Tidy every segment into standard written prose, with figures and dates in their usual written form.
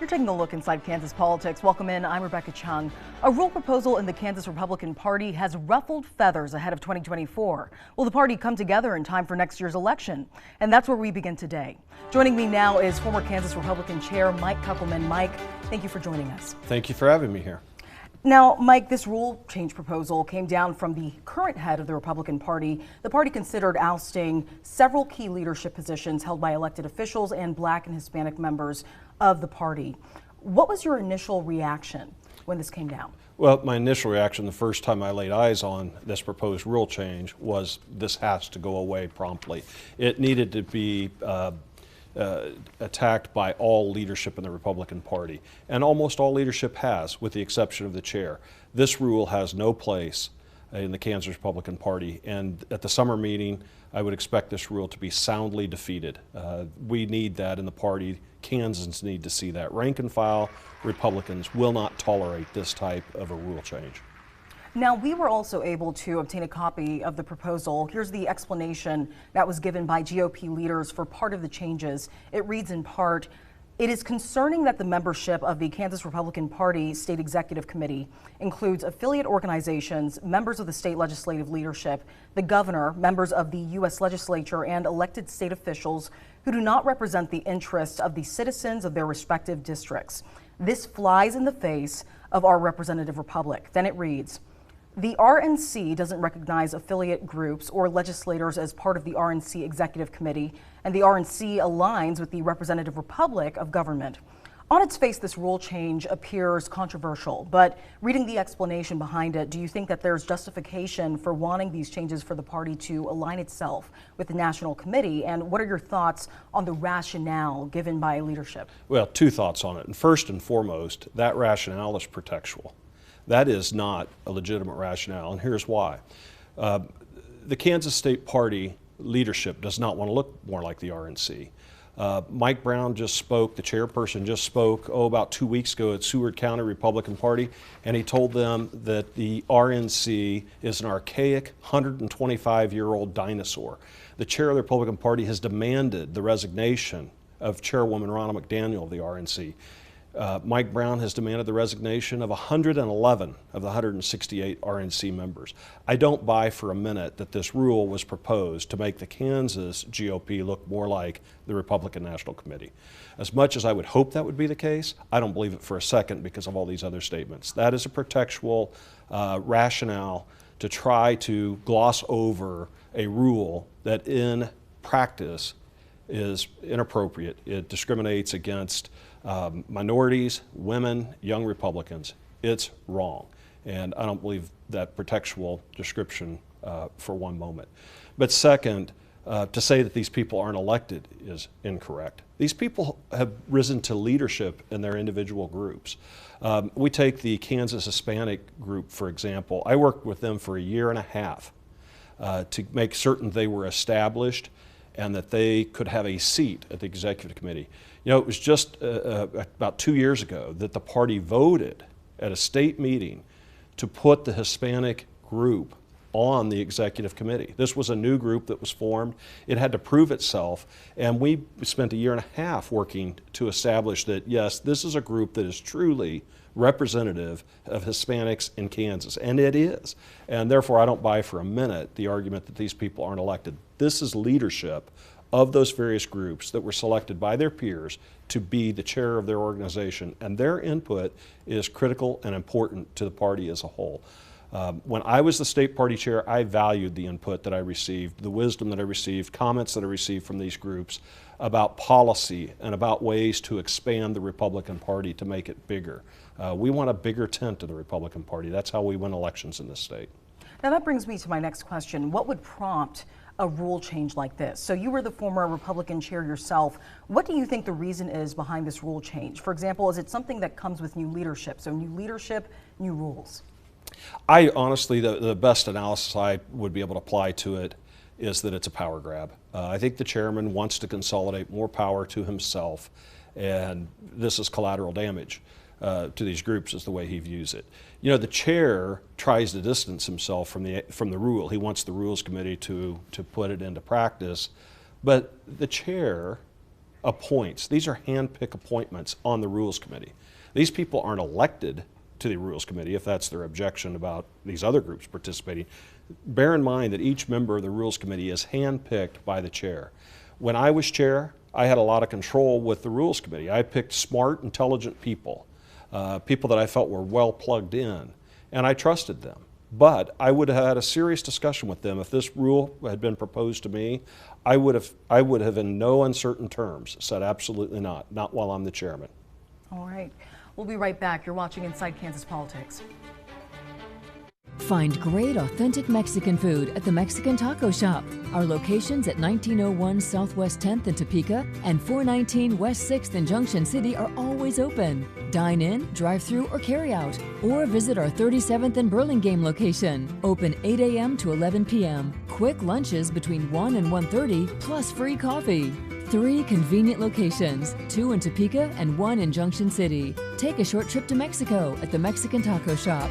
You're taking a look inside Kansas politics. Welcome in. I'm Rebecca Chung. A rule proposal in the Kansas Republican Party has ruffled feathers ahead of 2024. Will the party come together in time for next year's election? And that's where we begin today. Joining me now is former Kansas Republican Chair Mike Kuppelman. Mike, thank you for joining us. Thank you for having me here. Now, Mike, this rule change proposal came down from the current head of the Republican Party. The party considered ousting several key leadership positions held by elected officials and Black and Hispanic members of the party. What was your initial reaction when this came down? Well, my initial reaction the first time I laid eyes on this proposed rule change was this has to go away promptly. It needed to be attacked by all leadership in the Republican Party, and almost all leadership has, with the exception of the chair. This rule has no place in the Kansas Republican Party, and at the summer meeting I would expect this rule to be soundly defeated. We need that in the party. Kansans need to see that. Rank and file Republicans will not tolerate this type of a rule change. Now, we were also able to obtain a copy of the proposal. Here's the explanation that was given by GOP leaders for part of the changes. It reads in part, "It is concerning that the membership of the Kansas Republican Party State Executive Committee includes affiliate organizations, members of the state legislative leadership, the governor, members of the U.S. legislature, and elected state officials who do not represent the interests of the citizens of their respective districts. This flies in the face of our representative republic." Then it reads, "The RNC doesn't recognize affiliate groups or legislators as part of the RNC Executive Committee, and the RNC aligns with the representative republic of government." On its face, this rule change appears controversial, but reading the explanation behind it, do you think that there's justification for wanting these changes for the party to align itself with the National Committee? And what are your thoughts on the rationale given by leadership? Well, two thoughts on it. And first and foremost, that rationale is pretextual. That is not a legitimate rationale, and here's why. The Kansas State Party leadership does not want to look more like the RNC. Mike Brown just spoke, the chairperson just spoke, about 2 weeks ago at Seward County Republican Party, and he told them that the RNC is an archaic 125-year-old dinosaur. The chair of the Republican Party has demanded the resignation of Chairwoman Ronna McDaniel of the RNC. Mike Brown has demanded the resignation of 111 of the 168 RNC members. I don't buy for a minute that this rule was proposed to make the Kansas GOP look more like the Republican National Committee. As much as I would hope that would be the case, I don't believe it for a second because of all these other statements. That is a pretextual rationale to try to gloss over a rule that in practice is inappropriate. It discriminates against minorities, women, young Republicans. It's wrong. And I don't believe that pretextual description for one moment. But second, to say that these people aren't elected is incorrect. These people have risen to leadership in their individual groups. We take the Kansas Hispanic group, for example. I worked with them for a year and a half to make certain they were established and that they could have a seat at the executive committee. You know, it was just about 2 years ago that the party voted at a state meeting to put the Hispanic group on the executive committee. This was a new group that was formed. It had to prove itself, and we spent a year and a half working to establish that, yes, this is a group that is truly representative of Hispanics in Kansas, and it is. And therefore, I don't buy for a minute the argument that these people aren't elected. This is leadership of those various groups that were selected by their peers to be the chair of their organization, and their input is critical and important to the party as a whole. When I was the state party chair, I valued the input that I received, the wisdom that I received, comments that I received from these groups about policy and about ways to expand the Republican Party to make it bigger. We want a bigger tent to the Republican Party. That's how we win elections in this state. Now that brings me to my next question. What would prompt a rule change like this? So you were the former Republican chair yourself. What do you think the reason is behind this rule change? For example, is it something that comes with new leadership? So new leadership, new rules? I honestly, the best analysis I would be able to apply to it is that it's a power grab. I think the chairman wants to consolidate more power to himself, and this is collateral damage to these groups is the way he views it. You know, the chair tries to distance himself from the rule. He wants the Rules Committee to put it into practice, but the chair appoints. These are hand-picked appointments on the Rules Committee. These people aren't elected to the Rules Committee, if that's their objection about these other groups participating. Bear in mind that each member of the Rules Committee is hand-picked by the chair. When I was chair, I had a lot of control with the Rules Committee. I picked smart, intelligent people, people that I felt were well plugged in, and I trusted them. But I would have had a serious discussion with them if this rule had been proposed to me. I would have in no uncertain terms said absolutely not while I'm the chairman. All right. We'll be right back. You're watching Inside Kansas Politics. Find great authentic Mexican food at the Mexican Taco Shop. Our locations at 1901 Southwest 10th in Topeka and 419 West 6th in Junction City are always open. Dine in, drive through, or carry out. Or visit our 37th and Burlingame location. Open 8 a.m. to 11 p.m. Quick lunches between 1 and 1:30 plus free coffee. 3 convenient locations, 2 in Topeka and 1 in Junction City. Take a short trip to Mexico at the Mexican Taco Shop.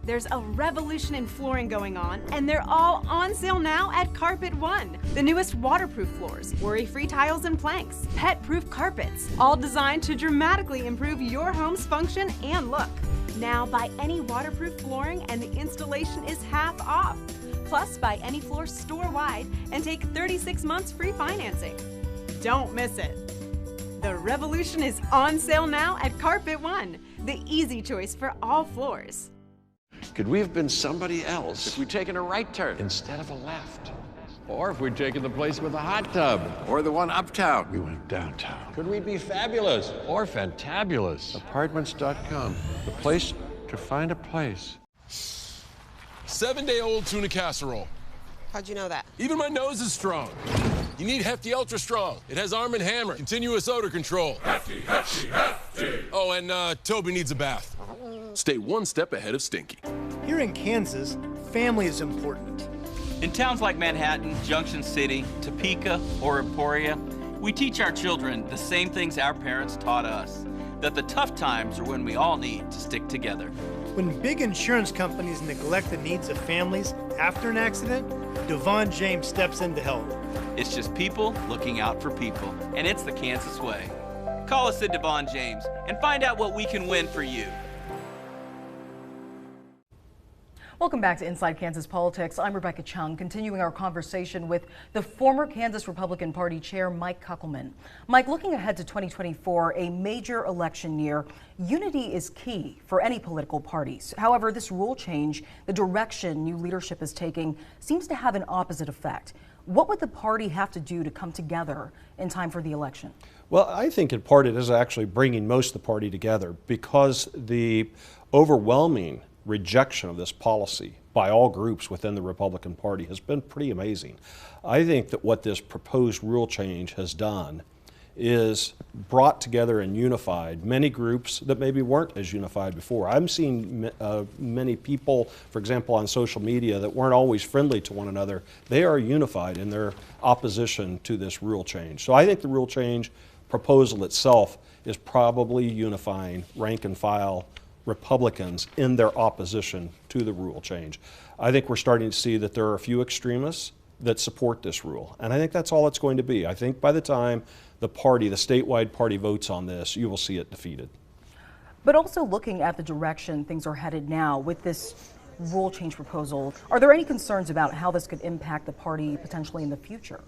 There's a revolution in flooring going on, and they're all on sale now at Carpet One. The newest waterproof floors, worry-free tiles and planks, pet-proof carpets, all designed to dramatically improve your home's function and look. Now buy any waterproof flooring and the installation is half off. Plus, buy any floor store-wide and take 36 months free financing. Don't miss it. The revolution is on sale now at Carpet One, the easy choice for all floors. Could we have been somebody else if we'd taken a right turn instead of a left? or if we'd taken the place with the hot tub Or the one uptown? We went downtown. could we be fabulous or fantabulous? Apartments.com, the place to find a place. 7-day-old tuna casserole. How'd you know that? Even my nose is strong. You need Hefty Ultra Strong. It has Arm & Hammer, continuous odor control. Hefty, Hefty, Hefty. Oh, and Toby needs a bath. Stay one step ahead of Stinky. Here in Kansas, family is important. In towns like Manhattan, Junction City, Topeka, or Emporia, we teach our children the same things our parents taught us, that the tough times are when we all need to stick together. When big insurance companies neglect the needs of families after an accident, Devon James steps in to help. It's just people looking out for people, and it's the Kansas way. Call us at Devon James and find out what we can win for you. Welcome back to Inside Kansas Politics. I'm Rebecca Chung, continuing our conversation with the former Kansas Republican Party Chair, Mike Kuckelman. Mike, looking ahead to 2024, a major election year, unity is key for any political parties. However, this rule change, the direction new leadership is taking, seems to have an opposite effect. What would the party have to do to come together in time for the election? Well, I think in part it is actually bringing most of the party together because the overwhelming rejection of this policy by all groups within the Republican Party has been pretty amazing. I think that what this proposed rule change has done is brought together and unified many groups that maybe weren't as unified before. I'm seeing many people, for example, on social media that weren't always friendly to one another. They are unified in their opposition to this rule change. So I think the rule change proposal itself is probably unifying rank and file Republicans in their opposition to the rule change. I think we're starting to see that there are a few extremists that support this rule, and I think that's all it's going to be. I think by the time the party, the statewide party, votes on this, you will see it defeated. But also looking at the direction things are headed now with this rule change proposal, are there any concerns about how this could impact the party potentially in the future?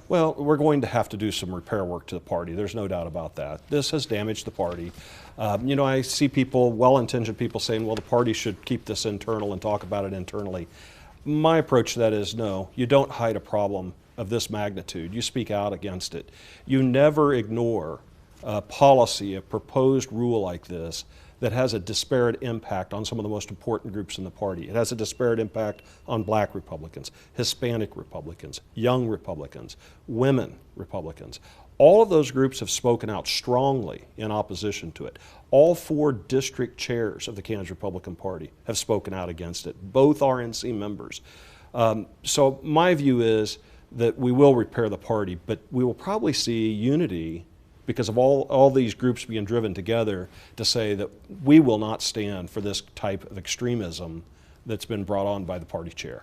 Well, we're going to have to do some repair work to the party. There's no doubt about that. This has damaged the party. You know, I see people, well-intentioned people saying, well, the party should keep this internal and talk about it internally. My approach to that is no, you don't hide a problem of this magnitude. You speak out against it. You never ignore a policy, a proposed rule like this that has a disparate impact on some of the most important groups in the party. It has a disparate impact on black Republicans, Hispanic Republicans, young Republicans, women Republicans. All of those groups have spoken out strongly in opposition to it. All 4 district chairs of the Kansas Republican Party have spoken out against it, both RNC members. So my view is that we will repair the party, but we will probably see unity because of all these groups being driven together to say that we will not stand for this type of extremism that's been brought on by the party chair.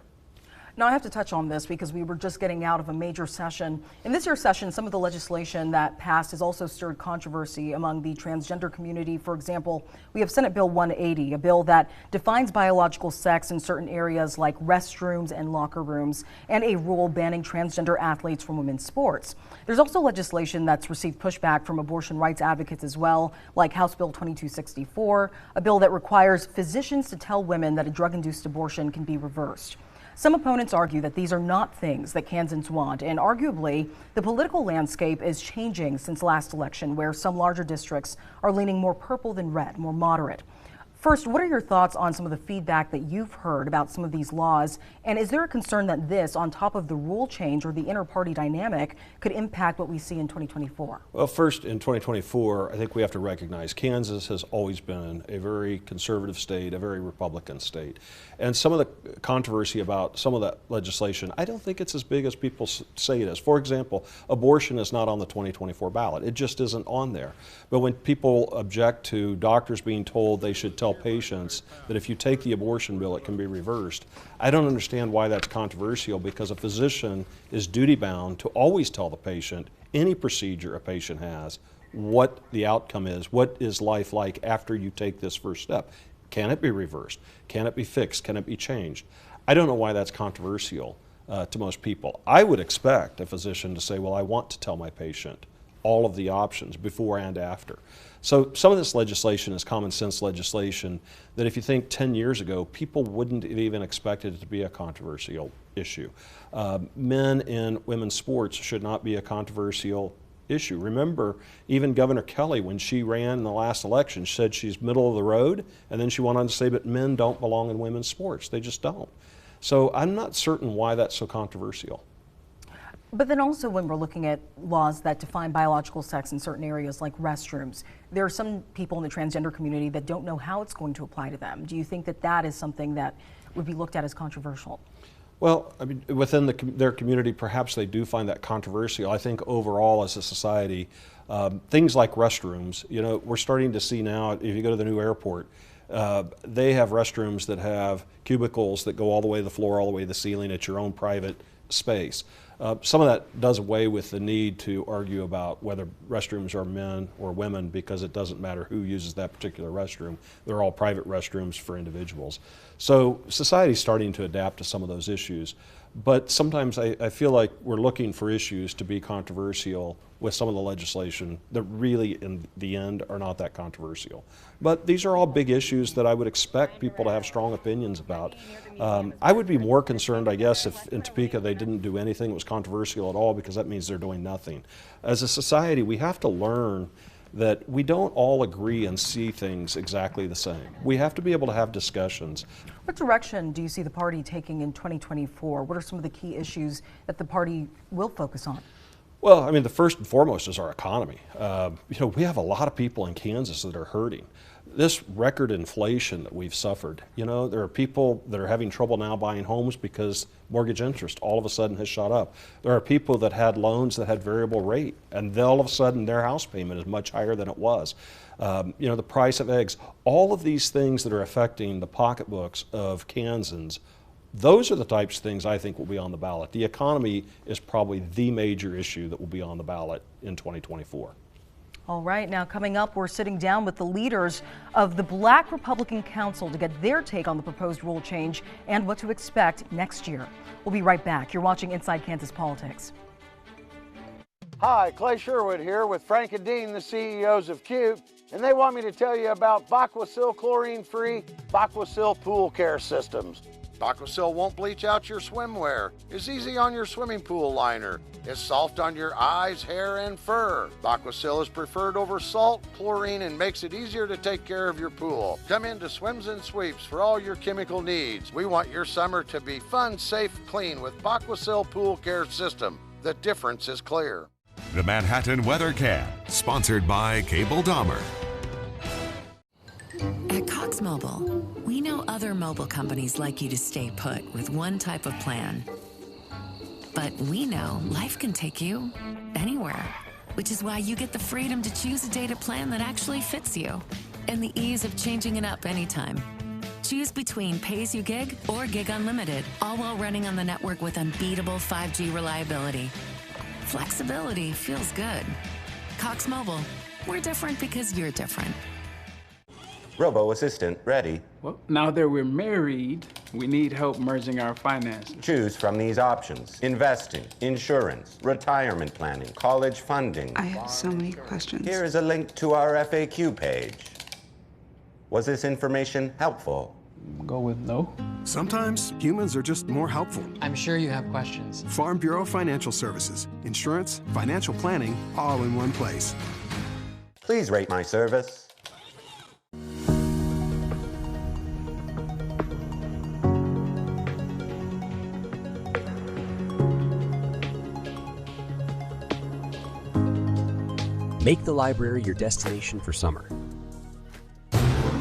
Now, I have to touch on this because we were just getting out of a major session. In this year's session, some of the legislation that passed has also stirred controversy among the transgender community. For example, we have Senate Bill 180, a bill that defines biological sex in certain areas like restrooms and locker rooms, and a rule banning transgender athletes from women's sports. There's also legislation that's received pushback from abortion rights advocates as well, like House Bill 2264, a bill that requires physicians to tell women that a drug-induced abortion can be reversed. Some opponents argue that these are not things that Kansans want, and arguably, the political landscape is changing since last election, where some larger districts are leaning more purple than red, more moderate. First, what are your thoughts on some of the feedback that you've heard about some of these laws? And is there a concern that this, on top of the rule change or the inter-party dynamic, could impact what we see in 2024? Well, first, in 2024, I think we have to recognize Kansas has always been a very conservative state, a very Republican state. And some of the controversy about some of that legislation, I don't think it's as big as people say it is. For example, abortion is not on the 2024 ballot. It just isn't on there. But when people object to doctors being told they should tell patients that if you take the abortion bill, it can be reversed, I don't understand why that's controversial, because a physician is duty-bound to always tell the patient any procedure a patient has, what the outcome is, what is life like after you take this first step. Can it be reversed? Can it be fixed? Can it be changed? I don't know why that's controversial to most people. I would expect a physician to say, well, I want to tell my patient all of the options before and after. So some of this legislation is common sense legislation that if you think 10 years ago, people wouldn't have even expected it to be a controversial issue. Men in women's sports should not be a controversial issue. Remember, even Governor Kelly, when she ran in the last election, said she's middle of the road, and then she went on to say, but men don't belong in women's sports. They just don't. So I'm not certain why that's so controversial. But then also when we're looking at laws that define biological sex in certain areas like restrooms, there are some people in the transgender community that don't know how it's going to apply to them. Do you think that that is something that would be looked at as controversial? Well, I mean, within their community, perhaps they do find that controversial. I think overall as a society, things like restrooms, you know, we're starting to see now, if you go to the new airport, they have restrooms that have cubicles that go all the way to the floor, all the way to the ceiling at your own private space. Some of that does away with the need to argue about whether restrooms are men or women, because it doesn't matter who uses that particular restroom. They're all private restrooms for individuals. So society's starting to adapt to some of those issues. But sometimes I feel like we're looking for issues to be controversial with some of the legislation that really, in the end, are not that controversial. But these are all big issues that I would expect people to have strong opinions about. I would be more concerned, I guess, if in Topeka they didn't do anything that was controversial at all, because that means they're doing nothing. As a society, we have to learn that we don't all agree and see things exactly the same. We have to be able to have discussions. What direction do you see the party taking in 2024? What are some of the key issues that the party will focus on? Well, I mean, the first and foremost is our economy. You know, we have a lot of people in Kansas that are hurting. This record inflation that we've suffered, you know, there are people that are having trouble now buying homes because mortgage interest all of a sudden has shot up. There are people that had loans that had variable rate, and then all of a sudden their house payment is much higher than it was. You know, the price of eggs, all of these things that are affecting the pocketbooks of Kansans, those are the types of things I think will be on the ballot. The economy is probably the major issue that will be on the ballot in 2024. All right, now coming up, we're sitting down with the leaders of the Black Republican Council to get their take on the proposed rule change and what to expect next year. We'll be right back. You're watching Inside Kansas Politics. Hi, Clay Sherwood here with Frank and Dean, the CEOs of Cube, and they want me to tell you about Aquasil chlorine-free Aquasil pool care systems. Aquasil won't bleach out your swimwear, is easy on your swimming pool liner, is soft on your eyes, hair, and fur. Aquasil is preferred over salt, chlorine, and makes it easier to take care of your pool. Come into Swims and Sweeps for all your chemical needs. We want your summer to be fun, safe, clean with Aquasil Pool Care System. The difference is clear. The Manhattan Weathercam, sponsored by Cable Dahmer. At Cox Mobile, we know other mobile companies like you to stay put with one type of plan. But we know life can take you anywhere, which is why you get the freedom to choose a data plan that actually fits you and the ease of changing it up anytime. Choose between pay-as-you-gig or gig unlimited, all while running on the network with unbeatable 5G reliability. Flexibility feels good. Cox Mobile. We're different because you're different. Robo Assistant ready. Well, now that we're married, we need help merging our finances. Choose from these options: investing, insurance, retirement planning, college funding. I have so many questions. Here is a link to our FAQ page. Was this information helpful? Go with no. Sometimes humans are just more helpful. I'm sure you have questions. Farm Bureau Financial Services. Insurance, financial planning, all in one place. Please rate my service. Make the library your destination for summer.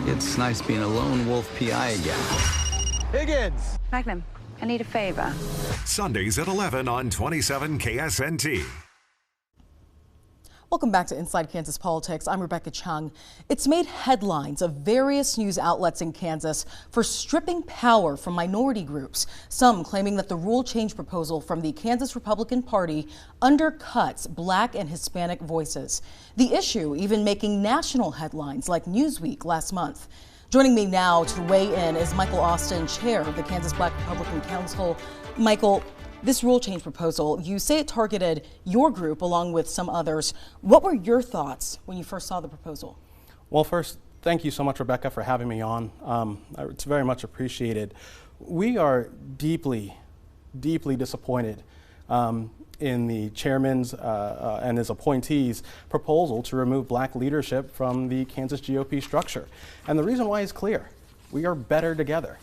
It's nice being a lone wolf PI again. Higgins! Magnum, I need a favor. Sundays at 11 on 27 KSNT. Welcome back to Inside Kansas Politics. I'm Rebecca Chung. It's made headlines of various news outlets in Kansas for stripping power from minority groups, some claiming that the rule change proposal from the Kansas Republican Party undercuts Black and Hispanic voices. The issue even making national headlines like Newsweek last month. Joining me now to weigh in is Michael Austin, chair of the Kansas Black Republican Council. Michael, this rule change proposal, you say it targeted your group along with some others. What were your thoughts when you first saw the proposal? Well, first, thank you so much, Rebecca, for having me on. It's very much appreciated. We are deeply, deeply disappointed in the chairman's and his appointees' proposal to remove Black leadership from the Kansas GOP structure. And the reason why is clear. We are better together.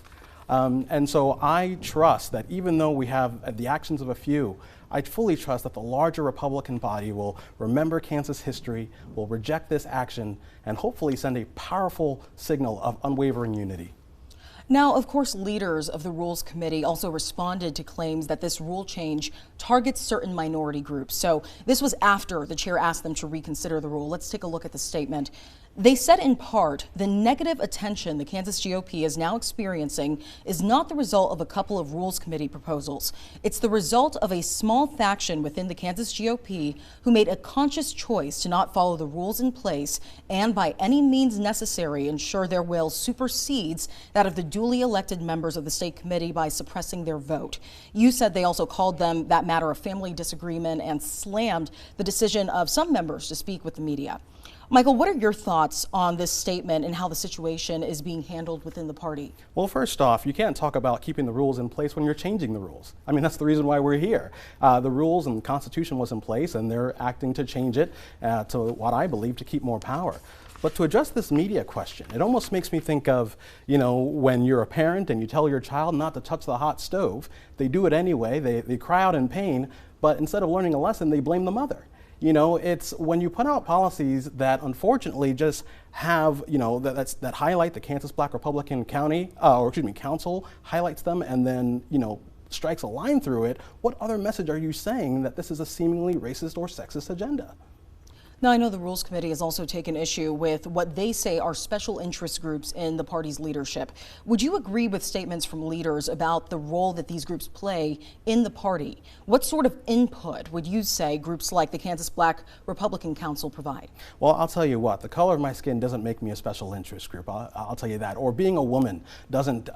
And so I trust that even though we have the actions of a few, I fully trust that the larger Republican body will remember Kansas history, will reject this action, and hopefully send a powerful signal of unwavering unity. Now, of course, leaders of the Rules Committee also responded to claims that this rule change targets certain minority groups. So this was after the chair asked them to reconsider the rule. Let's take a look at the statement. They said in part, the negative attention the Kansas GOP is now experiencing is not the result of a couple of Rules Committee proposals. It's the result of a small faction within the Kansas GOP who made a conscious choice to not follow the rules in place and by any means necessary ensure their will supersedes that of the duly elected members of the state committee by suppressing their vote. You said they also called them that matter of family disagreement and slammed the decision of some members to speak with the media. Michael, what are your thoughts on this statement and how the situation is being handled within the party? Well, first off, you can't talk about keeping the rules in place when you're changing the rules. I mean, that's the reason why we're here. The rules and the Constitution was in place, and they're acting to change it to what I believe to keep more power. But to address this media question, it almost makes me think of, you know, when you're a parent and you tell your child not to touch the hot stove, they do it anyway, they cry out in pain, but instead of learning a lesson, they blame the mother. You know, it's when you put out policies that unfortunately just have, you know, that highlight the Kansas Black Republican Council, highlights them and then, you know, strikes a line through it. What other message are you saying that this is a seemingly racist or sexist agenda? Now, I know the Rules Committee has also taken issue with what they say are special interest groups in the party's leadership. Would you agree with statements from leaders about the role that these groups play in the party? What sort of input would you say groups like the Kansas Black Republican Council provide? Well, I'll tell you what, the color of my skin doesn't make me a special interest group. I'll tell you that. Or being a woman doesn't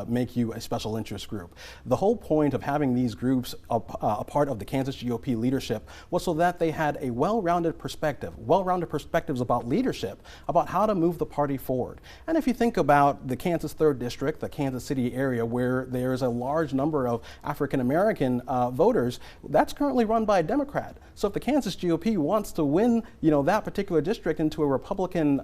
make you a special interest group. The whole point of having these groups a part of the Kansas GOP leadership was so that they had a well-rounded perspectives about leadership, about how to move the party forward. And if you think about the Kansas 3rd District, the Kansas City area, where there's a large number of African-American voters, that's currently run by a Democrat. So if the Kansas GOP wants to win, you know, that particular district into a Republican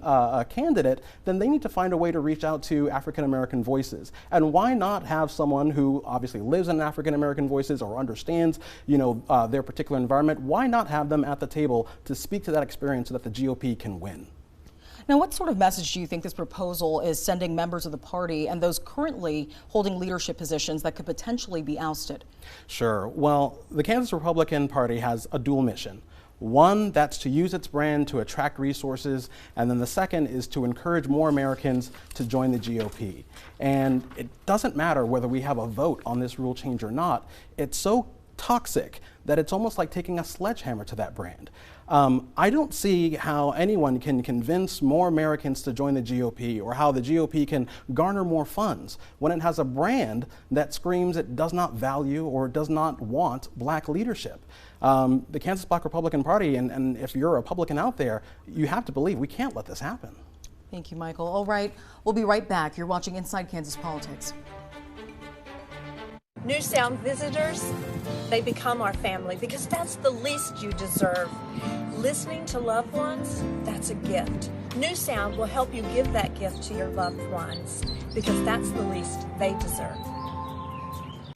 candidate, then they need to find a way to reach out to African-American voices. And why not have someone who obviously lives in African-American voices or understands, you know, their particular environment? Why not have them at the table to speak to that experience so that the GOP can win? Now, what sort of message do you think this proposal is sending members of the party and those currently holding leadership positions that could potentially be ousted? Sure. Well, the Kansas Republican Party has a dual mission. One, that's to use its brand to attract resources, and then the second is to encourage more Americans to join the GOP. And it doesn't matter whether we have a vote on this rule change or not. It's so toxic that it's almost like taking a sledgehammer to that brand. I don't see how anyone can convince more Americans to join the GOP or how the GOP can garner more funds when it has a brand that screams it does not value or does not want black leadership. The Kansas Black Republican Party, and if you're a Republican out there, you have to believe we can't let this happen. Thank you, Michael. All right, we'll be right back. You're watching Inside Kansas Politics. New Sound visitors, they become our family because that's the least you deserve. Listening to loved ones, that's a gift. New Sound will help you give that gift to your loved ones because that's the least they deserve.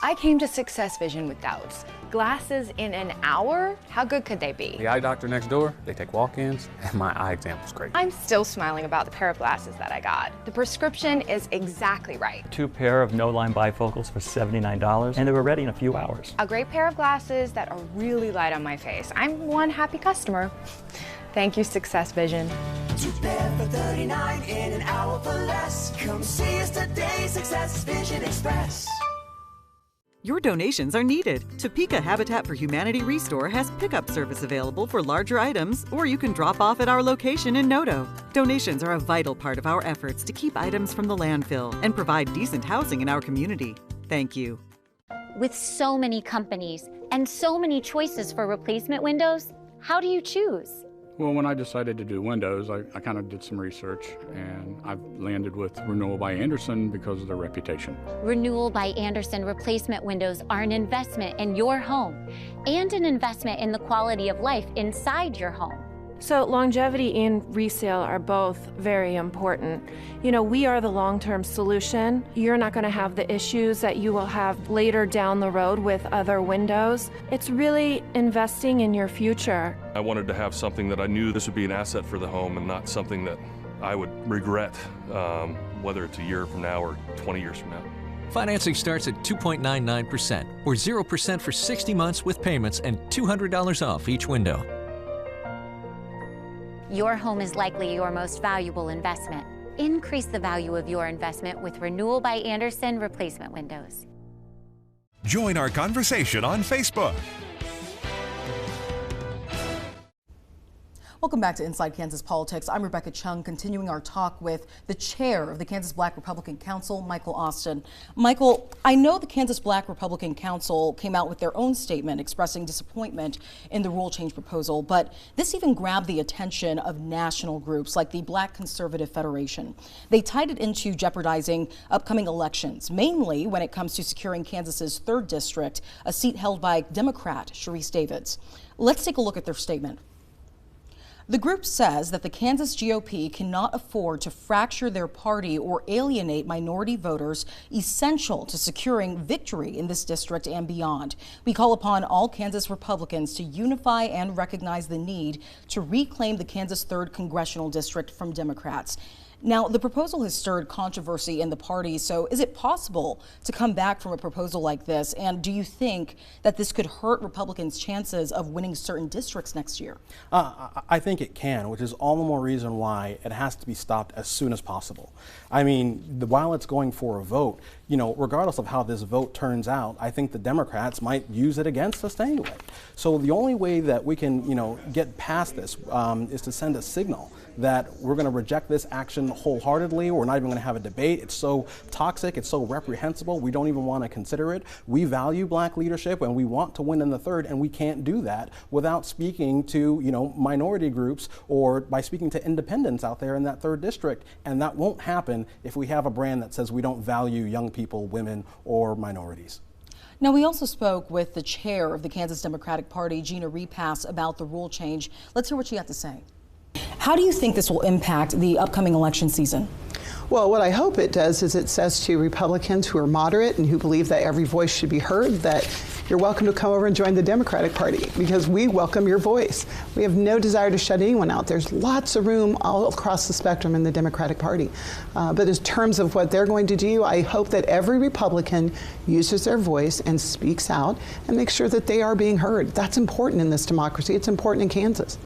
I came to Success Vision with doubts. Glasses in an hour? How good could they be? The eye doctor next door, they take walk-ins, and my eye exam was great. I'm still smiling about the pair of glasses that I got. The prescription is exactly right. 2 pair of no-line bifocals for $79, and they were ready in a few hours. A great pair of glasses that are really light on my face. I'm one happy customer. Thank you, Success Vision. 2 pair for $39 in an hour for less. Come see us today, Success Vision Express. Your donations are needed. Topeka Habitat for Humanity Restore has pickup service available for larger items, or you can drop off at our location in Noto. Donations are a vital part of our efforts to keep items from the landfill and provide decent housing in our community. Thank you. With so many companies and so many choices for replacement windows, how do you choose? Well, when I decided to do windows, I kind of did some research, and I've landed with Renewal by Andersen because of their reputation. Renewal by Andersen replacement windows are an investment in your home and an investment in the quality of life inside your home. So longevity and resale are both very important. You know, we are the long-term solution. You're not going to have the issues that you will have later down the road with other windows. It's really investing in your future. I wanted to have something that I knew this would be an asset for the home and not something that I would regret, whether it's a year from now or 20 years from now. Financing starts at 2.99% or 0% for 60 months with payments and $200 off each window. Your home is likely your most valuable investment. Increase the value of your investment with Renewal by Andersen replacement windows. Join our conversation on Facebook. Welcome back to Inside Kansas Politics. I'm Rebecca Chung, continuing our talk with the chair of the Kansas Black Republican Council, Michael Austin. Michael, I know the Kansas Black Republican Council came out with their own statement expressing disappointment in the rule change proposal, but this even grabbed the attention of national groups like the Black Conservative Federation. They tied it into jeopardizing upcoming elections, mainly when it comes to securing Kansas's 3rd district, a seat held by Democrat Sharice Davids. Let's take a look at their statement. The group says that the Kansas GOP cannot afford to fracture their party or alienate minority voters essential to securing victory in this district and beyond. We call upon all Kansas Republicans to unify and recognize the need to reclaim the Kansas 3rd Congressional District from Democrats. Now, the proposal has stirred controversy in the party, so is it possible to come back from a proposal like this? And do you think that this could hurt Republicans' chances of winning certain districts next year? I think it can, which is all the more reason why it has to be stopped as soon as possible. I mean, while it's going for a vote, you know, regardless of how this vote turns out, I think the Democrats might use it against us anyway. So the only way that we can, you know, get past this is to send a signal that we're going to reject this action wholeheartedly. We're not even going to have a debate. It's so toxic. It's so reprehensible. We don't even want to consider it. We value black leadership and we want to win in the 3rd, and we can't do that without speaking to, you know, minority groups or by speaking to independents out there in that 3rd district. And that won't happen if we have a brand that says we don't value young people, women, or minorities. Now, we also spoke with the chair of the Kansas Democratic Party, Gina Repass, about the rule change. Let's hear what she had to say. How do you think this will impact the upcoming election season? Well, what I hope it does is it says to Republicans who are moderate and who believe that every voice should be heard that you're welcome to come over and join the Democratic Party because we welcome your voice. We have no desire to shut anyone out. There's lots of room all across the spectrum in the Democratic Party. But in terms of what they're going to do, I hope that every Republican uses their voice and speaks out and makes sure that they are being heard. That's important in this democracy. It's important in Kansas.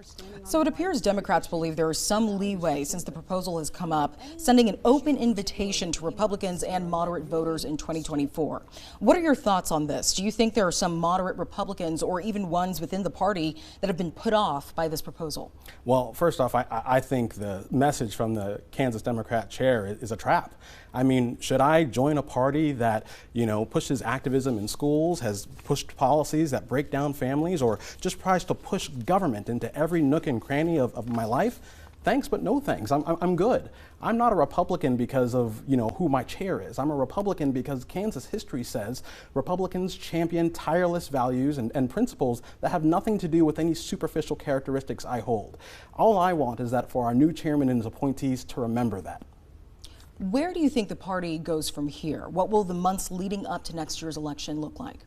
So it appears Democrats believe there is some leeway since the proposal has come up, sending an open invitation to Republicans and moderate voters in 2024. What are your thoughts on this? Do you think there are some moderate Republicans or even ones within the party that have been put off by this proposal? Well, first off, I think the message from the Kansas Democrat chair is a trap. I mean, should I join a party that, pushes activism in schools, has pushed policies that break down families, or just tries to push government into every nook and cranny of my life? Thanks, but no thanks. I'm good. I'm not a Republican because of, who my chair is. I'm a Republican because Kansas history says Republicans champion tireless values and principles that have nothing to do with any superficial characteristics I hold. All I want is that for our new chairman and his appointees to remember that. Where do you think the party goes from here? What will the months leading up to next year's election look like?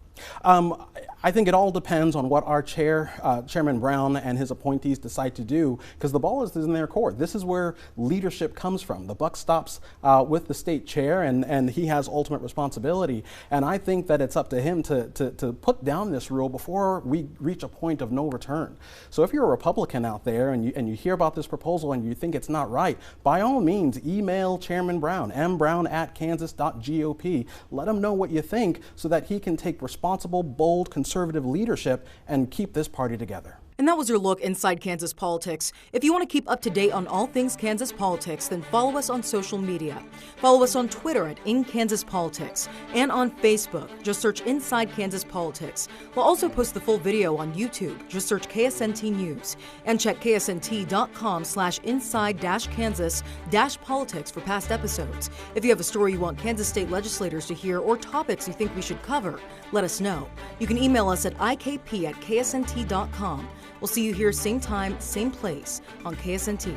I think it all depends on what our Chairman Brown and his appointees decide to do, because the ball is in their court. This is where leadership comes from. The buck stops with the state chair, and he has ultimate responsibility. And I think that it's up to him to put down this rule before we reach a point of no return. So if you're a Republican out there and you hear about this proposal and you think it's not right, by all means, email Chairman Brown, mbrown@kansas.gop. Let him know what you think so that he can take responsible, bold, conservative leadership and keep this party together. And that was your look inside Kansas politics. If you want to keep up to date on all things Kansas politics, then follow us on social media. Follow us on Twitter at InKansasPolitics and on Facebook. Just search Inside Kansas Politics. We'll also post the full video on YouTube. Just search KSNT News and check ksnt.com/inside-kansas-politics for past episodes. If you have a story you want Kansas state legislators to hear or topics you think we should cover, let us know. You can email us at ikp@ksnt.com. We'll see you here same time, same place on KSNT.